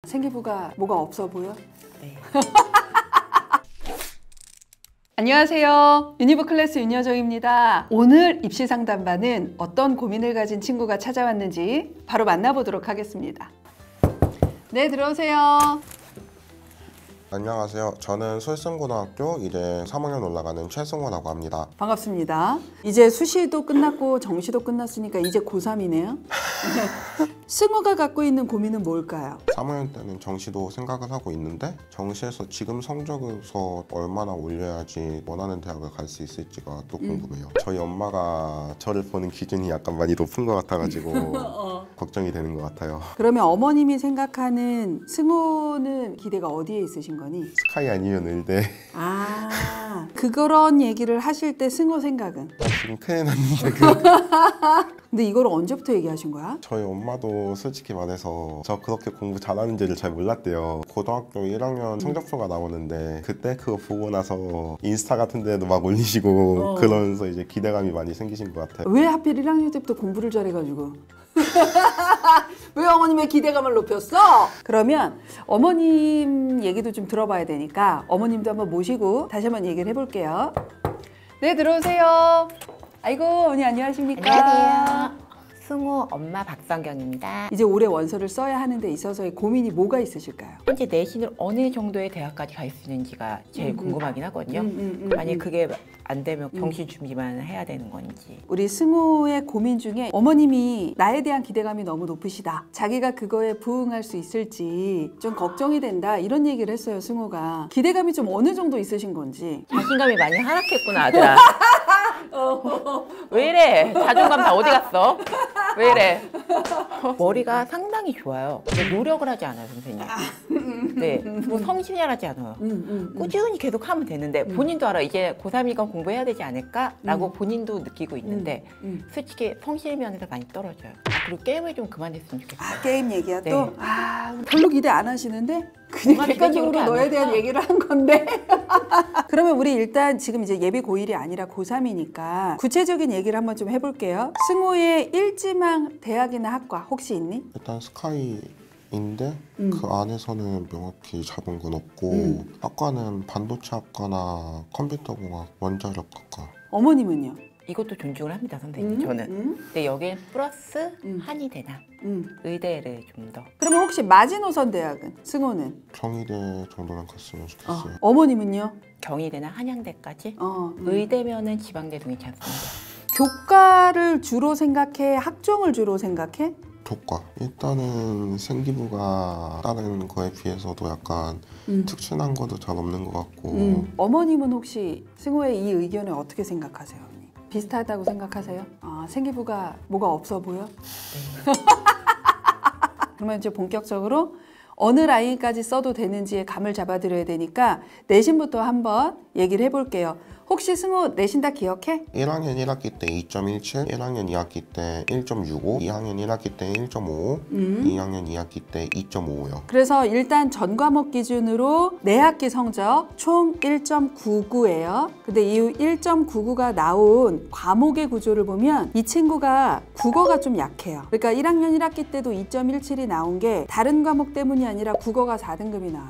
생기부가 뭐가 없어 보여? 네. 안녕하세요. 유니브 클래스 윤여정입니다. 오늘 입시 상담반은 어떤 고민을 가진 친구가 찾아왔는지 바로 만나보도록 하겠습니다. 네, 들어오세요. 안녕하세요. 저는 솔승고등학교 이제 3학년 올라가는 최승호라고 합니다. 반갑습니다. 이제 수시도 끝났고 정시도 끝났으니까 이제 고3이네요. 승우가 갖고 있는 고민은 뭘까요? 3학년 때는 정시도 생각을 하고 있는데 정시에서 지금 성적에서 얼마나 올려야지 원하는 대학을 갈 수 있을지가 또 궁금해요. 저희 엄마가 저를 보는 기준이 약간 많이 높은 것 같아가지고 걱정이 되는 것 같아요. 그러면 어머님이 생각하는 승우는 기대가 어디에 있으신 거니? 스카이 아니면 의대. 아, 그런 얘기를 하실 때 승우 생각은? 지금 큰일 났는데 근데 이걸 언제부터 얘기하신 거야? 저희 엄마도 솔직히 말해서 저 그렇게 공부 잘하는지를 잘 몰랐대요. 고등학교 1학년 성적표가 나오는데 그때 그거 보고 나서 인스타 같은 데도 막 올리시고 그러면서 이제 기대감이 많이 생기신 것 같아요. 왜 하필 1학년 때부터 공부를 잘해가지고? 왜 어머님의 기대감을 높였어? 그러면 어머님 얘기도 좀 들어봐야 되니까 어머님도 한번 모시고 다시 한번 얘기를 해볼게요. 네, 들어오세요. 아이고, 어머니 안녕하십니까? 안녕하세요. 승우 엄마 박성경입니다. 이제 올해 원서를 써야 하는 데 있어서의 고민이 뭐가 있으실까요? 현재 내신을 어느 정도의 대학까지 갈 수 있는지가 제일 궁금하긴 하거든요. 만약 그게 안 되면 정시 준비만 해야 되는 건지. 우리 승우의 고민 중에 어머님이 나에 대한 기대감이 너무 높으시다. 자기가 그거에 부응할 수 있을지 좀 걱정이 된다. 이런 얘기를 했어요, 승우가. 기대감이 좀 어느 정도 있으신 건지. 자신감이 많이 하락했구나, 아들아. 왜 이래? 자존감 다 어디 갔어? 왜 이래? 머리가 상당히 좋아요. 근데 노력을 하지 않아요, 선생님. 네, 뭐 성실하지 않아요. 꾸준히 계속 하면 되는데 본인도 알아. 이제 고3이건 공부해야 되지 않을까라고 본인도 느끼고 있는데 솔직히 성실 면에서 많이 떨어져요. 그리고 게임을 좀 그만했으면 좋겠어요. 아, 게임 얘기야 또? 네. 아, 별로 기대 안 하시는데? 그냥 엄마 객관적으로 기대치 너에 그렇게 대한 안 얘기를 한 건데. 그러면 우리 일단 지금 이제 예비 고1이 아니라 고3이니까 구체적인 얘기를 한번 좀 해볼게요. 승우의 일지망 대학이나 학과 혹시 있니? 일단 스카이인데 그 안에서는 명확히 잡은 건 없고 학과는 반도체 학과나 컴퓨터공학, 원자력학과. 어머님은요? 이것도 존중을 합니다, 선생님. 저는. 근데 여기엔 플러스 한의대나 의대를 좀 더. 그러면 혹시 마지노선 대학은? 승우는? 경희대 정도는 갔으면 좋겠어요. 어머님은요? 경희대나 한양대까지. 어. 의대면은 지방대도 괜찮습니다. 교과를 주로 생각해? 학종을 주로 생각해? 교과. 일단은 생기부가 다른 거에 비해서도 약간 특출난 것도 잘 없는 것 같고 어머님은 혹시 승우의 이 의견을 어떻게 생각하세요? 언니? 비슷하다고 생각하세요? 아, 생기부가 뭐가 없어 보여? 네. 그러면 이제 본격적으로 어느 라인까지 써도 되는지의 감을 잡아드려야 되니까 내신부터 한번 얘기를 해볼게요. 혹시 승우 내신 다 기억해? 1학년 1학기 때 2.17, 1학년 2학기 때 1.65, 2학년 1학기 때 1.5, 2학년 2학기 때 2.5요. 그래서 일단 전 과목 기준으로 내학기 성적 총 1.99예요. 근데 이 1.99가 나온 과목의 구조를 보면 이 친구가 국어가 좀 약해요. 그러니까 1학년 1학기 때도 2.17이 나온 게 다른 과목 때문이 아니라 국어가 4등급이 나와요.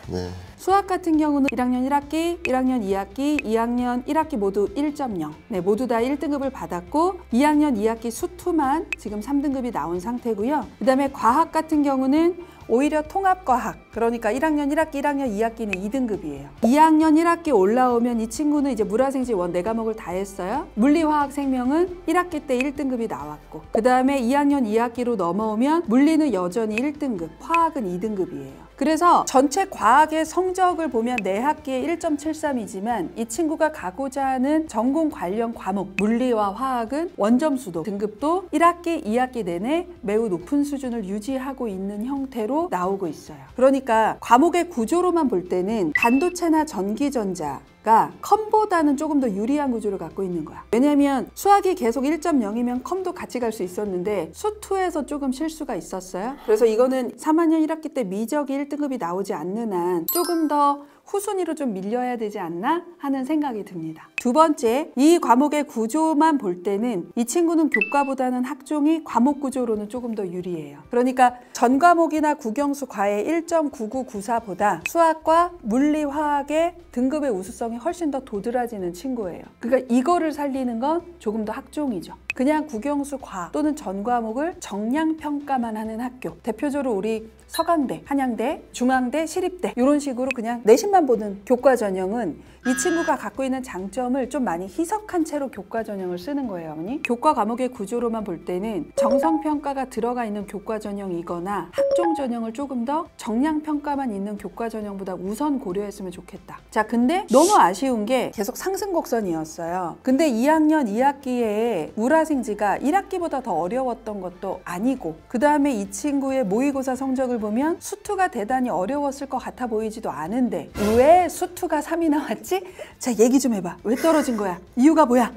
네. 수학 같은 경우는 1학년 1학기, 1학년 2학기, 2학년 1학기 모두 1.0. 네, 모두 다 1등급을 받았고 2학년 2학기 수투만 지금 3등급이 나온 상태고요. 그 다음에 과학 같은 경우는 오히려 통합과학, 그러니까 1학년 1학기, 1학년 2학기는 2등급이에요. 2학년 1학기 올라오면 이 친구는 이제 물화생지 원 4과목을 다 했어요. 물리화학 생명은 1학기 때 1등급이 나왔고 그 다음에 2학년 2학기로 넘어오면 물리는 여전히 1등급, 화학은 2등급이에요. 그래서 전체 과학의 성적을 보면 내학기에 1.73이지만 이 친구가 가고자 하는 전공 관련 과목 물리와 화학은 원점수도 등급도 1학기, 2학기 내내 매우 높은 수준을 유지하고 있는 형태로 나오고 있어요. 그러니까 과목의 구조로만 볼 때는 반도체나 전기전자 2가 컴보다는 조금 더 유리한 구조를 갖고 있는 거야. 왜냐면 수학이 계속 1.0이면 컴도 같이 갈 수 있었는데 수2에서 조금 실수가 있었어요. 그래서 이거는 3학년 1학기 때 미적이 1등급이 나오지 않는 한 조금 더 후순위로 좀 밀려야 되지 않나 하는 생각이 듭니다. 두 번째, 이 과목의 구조만 볼 때는 이 친구는 교과보다는 학종이 과목 구조로는 조금 더 유리해요. 그러니까 전 과목이나 국영수 과외 1.9994보다 수학과 물리, 화학의 등급의 우수성이 훨씬 더 도드라지는 친구예요. 그러니까 이거를 살리는 건 조금 더 학종이죠. 그냥 국영수 과 또는 전 과목을 정량평가만 하는 학교, 대표적으로 우리 서강대, 한양대, 중앙대, 시립대 이런 식으로 그냥 내신만 보는 교과 전형은 이 친구가 갖고 있는 장점을 좀 많이 희석한 채로 교과 전형을 쓰는 거예요, 어머니. 교과 과목의 구조로만 볼 때는 정성평가가 들어가 있는 교과 전형이거나 학종 전형을 조금 더 정량평가만 있는 교과 전형보다 우선 고려했으면 좋겠다. 자, 근데 너무 아쉬운 게 계속 상승 곡선이었어요. 근데 2학년 2학기에 우라생지가 1학기보다 더 어려웠던 것도 아니고, 그 다음에 이 친구의 모의고사 성적을 보면 수2가 대단히 어려웠을 것 같아 보이지도 않은데 왜 수2가 3이 나왔지? 자, 얘기 좀 해봐. 왜 떨어진 거야? 이유가 뭐야?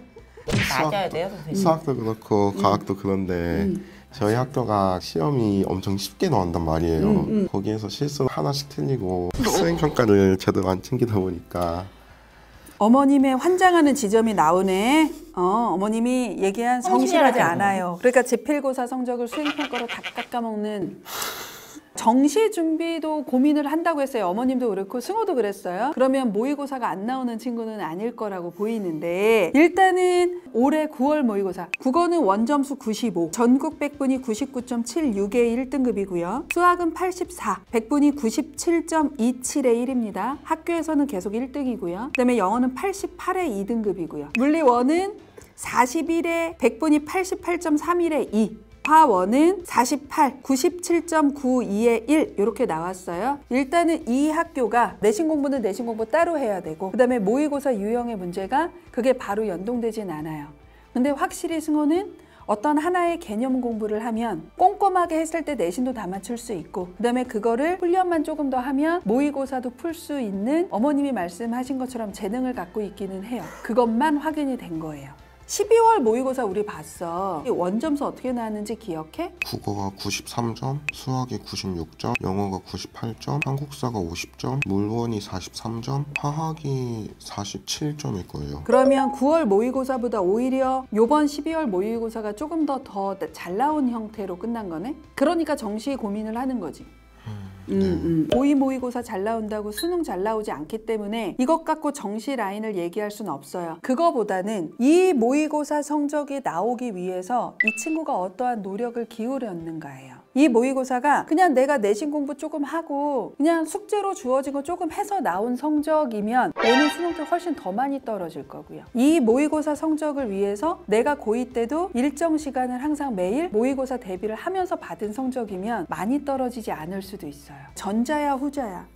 맞아야 돼요, 선생님. 수학도 그렇고 과학도 그런데 저희 학교가 시험이 엄청 쉽게 나온단 말이에요. 거기에서 실수 하나씩 틀리고 수행평가를 제대로 안 챙기다 보니까 어머님의 환장하는 지점이 나오네. 어머님이 얘기한 성실하지 않아요. 그러니까 제필고사 성적을 수행평가로 다 깎아먹는. 정시 준비도 고민을 한다고 했어요. 어머님도 그렇고 승호도 그랬어요. 그러면 모의고사가 안 나오는 친구는 아닐 거라고 보이는데, 일단은 올해 9월 모의고사 국어는 원점수 95, 전국 100분이 99.76의 1등급이고요. 수학은 84, 100분이 97.27의 1입니다. 학교에서는 계속 1등이고요. 그 다음에 영어는 88의 2등급이고요. 물리원은 41에 100분이 88.31의 2. 화원은 48, 97.92의 1 이렇게 나왔어요. 일단은 이 학교가 내신 공부는 내신 공부 따로 해야 되고, 그 다음에 모의고사 유형의 문제가 그게 바로 연동되진 않아요. 근데 확실히 승호는 어떤 하나의 개념 공부를 하면 꼼꼼하게 했을 때 내신도 다 맞출 수 있고, 그 다음에 그거를 훈련만 조금 더 하면 모의고사도 풀 수 있는 어머님이 말씀하신 것처럼 재능을 갖고 있기는 해요. 그것만 확인이 된 거예요. 12월 모의고사 우리 봤어. 원점수 어떻게 나왔는지 기억해? 국어가 93점, 수학이 96점, 영어가 98점, 한국사가 50점, 물원이 43점, 화학이 47점일 거예요. 그러면 9월 모의고사보다 오히려 요번 12월 모의고사가 조금 더 잘 나온 형태로 끝난 거네? 그러니까 정시 고민을 하는 거지. 고2 모의고사 잘 나온다고 수능 잘 나오지 않기 때문에 이것 갖고 정시 라인을 얘기할 수는 없어요. 그거보다는 이 모의고사 성적이 나오기 위해서 이 친구가 어떠한 노력을 기울였는가예요. 이 모의고사가 그냥 내가 내신 공부 조금 하고 그냥 숙제로 주어진 거 조금 해서 나온 성적이면 내년 수능 때 훨씬 더 많이 떨어질 거고요. 이 모의고사 성적을 위해서 내가 고2 때도 일정 시간을 항상 매일 모의고사 대비를 하면서 받은 성적이면 많이 떨어지지 않을 수도 있어요. 전자야 후자야?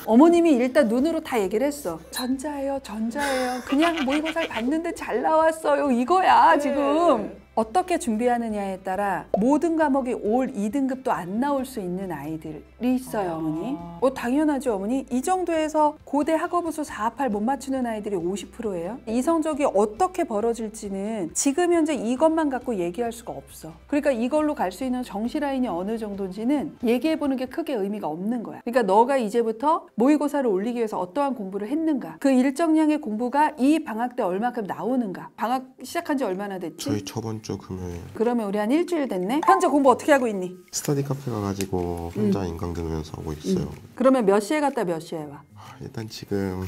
어머님이 일단 눈으로 다 얘기를 했어. 전자예요, 전자예요. 그냥 모의고사를 봤는데 잘 나왔어요. 이거야, 지금. 어떻게 준비하느냐에 따라 모든 과목이 올 2등급도 안 나올 수 있는 아이들이 있어요, 어머니. 당연하죠, 어머니. 이 정도에서 고대 학업우수 4합8 못 맞추는 아이들이 50%예요. 이 성적이 어떻게 벌어질지는 지금 현재 이것만 갖고 얘기할 수가 없어. 그러니까 이걸로 갈 수 있는 정시 라인이 어느 정도인지는 얘기해보는 게 크게 의미가 없는 거야. 그러니까 너가 이제부터 모의고사를 올리기 위해서 어떠한 공부를 했는가, 그 일정량의 공부가 이 방학 때 얼마큼 나오는가. 방학 시작한 지 얼마나 됐지? 저희 저번 주 금요일. 그러면 우리 한 일주일 됐네? 현재 공부 어떻게 하고 있니? 스터디 카페 가가지고 혼자 인강 들으면서 하고 있어요. 그러면 몇 시에 갔다 몇 시에 와? 일단 지금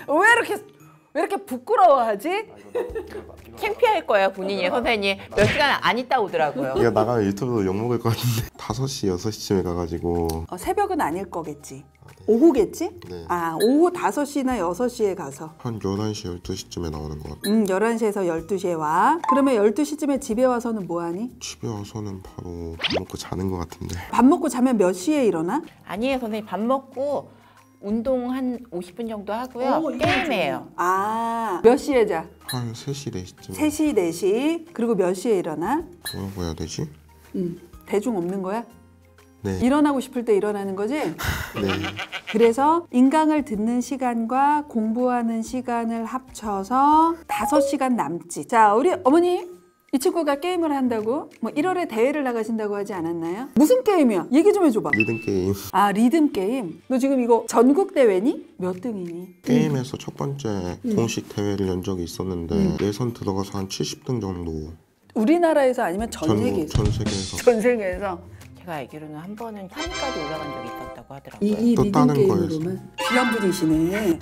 왜 이렇게 부끄러워하지? 창피할 거예요, 본인이. 선생님 몇 시간 안 있다 오더라고요. 이거 나가면 유튜브로 욕먹을 것 같은데 5시, 6시쯤에 가가지고 새벽은 아닐 거겠지. 오후겠지? 네. 오후 5시나 6시에 가서 한 11시, 12시쯤에 나오는 것 같아요. 11시에서 12시에 와. 그러면 12시쯤에 집에 와서는 뭐 하니? 집에 와서는 바로 밥 먹고 자는 것 같은데. 밥 먹고 자면 몇 시에 일어나? 아니에요, 선생님. 밥 먹고 운동 한 50분 정도 하고요. 게임해요. 몇 시에 자? 한 3시, 4시쯤에. 3시, 4시. 그리고 몇 시에 일어나? 뭐라고 해야 되지? 대중 없는 거야? 네. 일어나고 싶을 때 일어나는 거지? 네. 그래서 인강을 듣는 시간과 공부하는 시간을 합쳐서 5시간 남짓. 자, 우리 어머니 이 친구가 게임을 한다고? 뭐 1월에 대회를 나가신다고 하지 않았나요? 무슨 게임이야? 얘기 좀 해줘봐. 리듬 게임. 아, 리듬 게임. 너 지금 이거 전국 대회니? 몇 등이니? 게임에서 첫 번째 공식 대회를 연 적이 있었는데 예선 들어가서 한 70등 정도. 우리나라에서 아니면 전 세계에서? 전 세계에서. 전 세계에서. 제가 알기로는 한 번은 3위까지 올라간 적이 있었다고 하더라고요. 이 또 리듬 다른 게임으로만? 귀한 분이시네.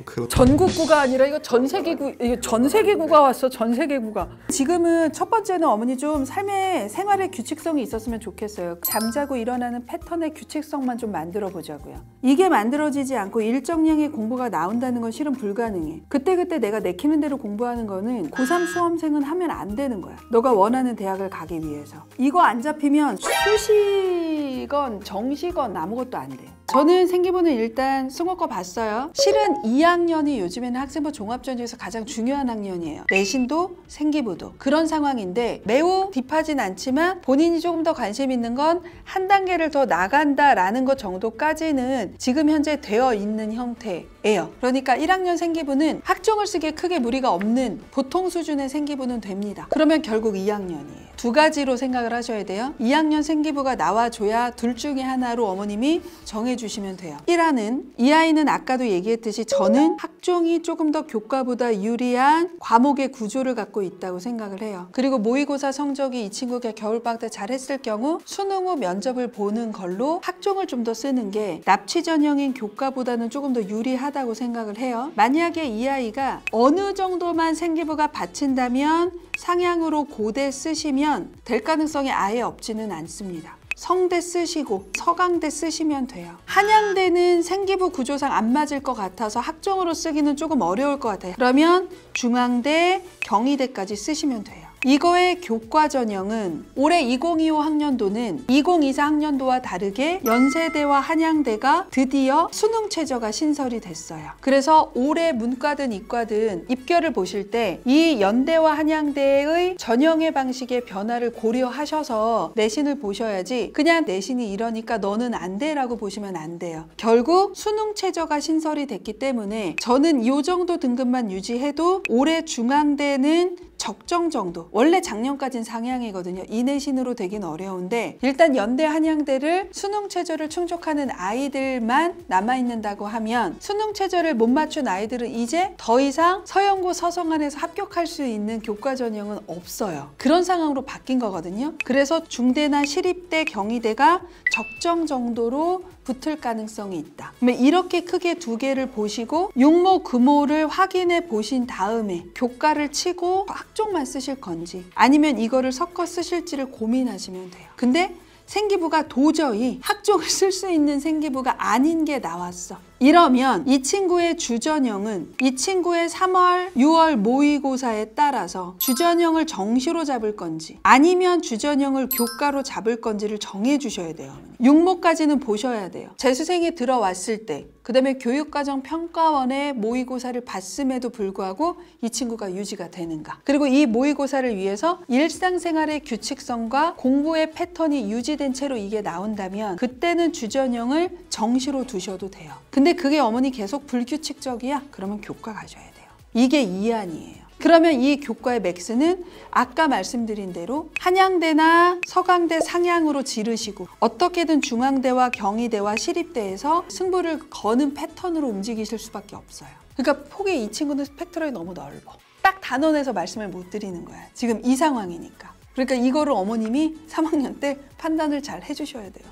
그렇 전국구가 아니라 이거 전 세계구, 이거 전 세계구가 왔어. 전 세계구가. 지금은 첫 번째는 어머니 좀 삶의 생활의 규칙성이 있었으면 좋겠어요. 잠자고 일어나는 패턴의 규칙성만 좀 만들어 보자고요. 이게 만들어지지 않고 일정량의 공부가 나온다는 건 실은 불가능해. 그때그때 내가 내키는 대로 공부하는 거는 고3 수험생은 하면 안 되는 거야. 너가 원하는 대학을 가기 위해서. 이거 안 잡히면 수시건 정시건 아무것도 안 돼. 저는 생기부는 일단 승호 거 봤어요. 실은 2학년이 요즘에는 학생부 종합전형에서 가장 중요한 학년이에요. 내신도 생기부도. 그런 상황인데 매우 딥하진 않지만 본인이 조금 더 관심 있는 건 한 단계를 더 나간다라는 것 정도까지는 지금 현재 되어 있는 형태예요. 그러니까 1학년 생기부는 학종을 쓰기에 크게 무리가 없는 보통 수준의 생기부는 됩니다. 그러면 결국 2학년이에요. 두 가지로 생각을 하셔야 돼요. 2학년 생기부가 나와줘야 둘 중에 하나로 어머님이 정해주시면 돼요. 1화는 이 아이는 아까도 얘기했듯이 저는 학종이 조금 더 교과보다 유리한 과목의 구조를 갖고 있다고 생각을 해요. 그리고 모의고사 성적이 이 친구가 겨울방학 때 잘했을 경우 수능 후 면접을 보는 걸로 학종을 좀 더 쓰는 게 납치 전형인 교과보다는 조금 더 유리하다고 생각을 해요. 만약에 이 아이가 어느 정도만 생기부가 받친다면 상향으로 고대 쓰시면 될 가능성이 아예 없지는 않습니다. 성대 쓰시고 서강대 쓰시면 돼요. 한양대는 생기부 구조상 안 맞을 것 같아서 학종으로 쓰기는 조금 어려울 것 같아요. 그러면 중앙대, 경희대까지 쓰시면 돼요. 이거의 교과 전형은 올해 2025 학년도는 2024 학년도와 다르게 연세대와 한양대가 드디어 수능 최저가 신설이 됐어요. 그래서 올해 문과든 이과든 입결을 보실 때 이 연대와 한양대의 전형의 방식의 변화를 고려하셔서 내신을 보셔야지 그냥 내신이 이러니까 너는 안 돼라고 보시면 안 돼요. 결국 수능 최저가 신설이 됐기 때문에 저는 이 정도 등급만 유지해도 올해 중앙대는 적정 정도. 원래 작년까지는 상향이거든요. 이 내신으로 되긴 어려운데 일단 연대 한양대를 수능 최저를 충족하는 아이들만 남아있는다고 하면 수능 최저를 못 맞춘 아이들은 이제 더 이상 서영고 서성안에서 합격할 수 있는 교과 전형은 없어요. 그런 상황으로 바뀐 거거든요. 그래서 중대나 시립대, 경희대가 적정 정도로 붙을 가능성이 있다. 이렇게 크게 두 개를 보시고 육모, 금모를 확인해 보신 다음에 교과를 치고 학종만 쓰실 건지 아니면 이거를 섞어 쓰실지를 고민하시면 돼요. 근데 생기부가 도저히 학종을 쓸 수 있는 생기부가 아닌 게 나왔어. 이러면 이 친구의 주전형은 이 친구의 3월, 6월 모의고사에 따라서 주전형을 정시로 잡을 건지 아니면 주전형을 교과로 잡을 건지를 정해 주셔야 돼요. 육모까지는 보셔야 돼요. 재수생이 들어왔을 때 그다음에 교육과정평가원의 모의고사를 봤음에도 불구하고 이 친구가 유지가 되는가. 그리고 이 모의고사를 위해서 일상생활의 규칙성과 공부의 패턴이 유지된 채로 이게 나온다면 그때는 주전형을 정시로 두셔도 돼요. 근데 그게 어머니 계속 불규칙적이야? 그러면 교과 가셔야 돼요. 이게 이안이에요. 그러면 이 교과의 맥스는 아까 말씀드린 대로 한양대나 서강대 상향으로 지르시고 어떻게든 중앙대와 경희대와 시립대에서 승부를 거는 패턴으로 움직이실 수밖에 없어요. 그러니까 폭이 이 친구는 스펙트럼이 너무 넓어. 딱 단원에서 말씀을 못 드리는 거야. 지금 이 상황이니까. 그러니까 이거를 어머님이 3학년 때 판단을 잘 해주셔야 돼요.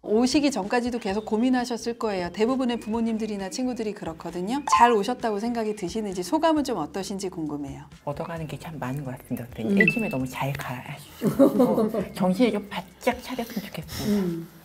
오시기 전까지도 계속 고민하셨을 거예요. 대부분의 부모님들이나 친구들이 그렇거든요. 잘 오셨다고 생각이 드시는지 소감은 좀 어떠신지 궁금해요. 얻어가는 게 참 많은 것 같습니다. 일침에 너무 잘 가시고 정신을 좀 바짝 차렸으면 좋겠어요.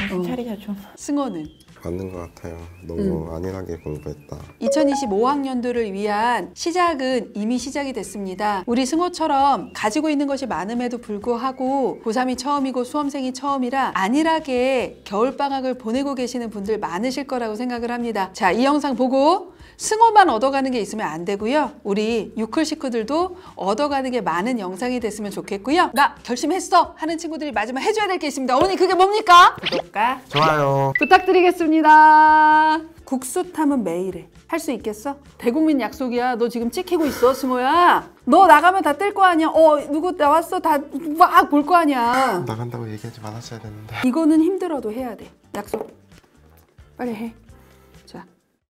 정신 차리자 좀. 승호는? 맞는 것 같아요. 너무 안일하게 공부했다. 2025학년도를 위한 시작은 이미 시작이 됐습니다. 우리 승호처럼 가지고 있는 것이 많음에도 불구하고 고3이 처음이고 수험생이 처음이라 안일하게 겨울방학을 보내고 계시는 분들 많으실 거라고 생각을 합니다. 자, 이 영상 보고 승호만 얻어가는 게 있으면 안 되고요. 우리 유클 식구들도 얻어가는 게 많은 영상이 됐으면 좋겠고요. 나 결심했어 하는 친구들이 마지막 해줘야 될 게 있습니다. 어머니 그게 뭡니까? 구독과 좋아요. 부탁드리겠습니다. 국수탐은 매일 해. 할 수 있겠어? 대국민 약속이야. 너 지금 찍히고 있어, 승호야. 너 나가면 다 뜰 거 아니야. 누구 나왔어? 다 막 볼 거 아니야. 나간다고 얘기하지 말았어야 되는데. 이거는 힘들어도 해야 돼. 약속. 빨리 해.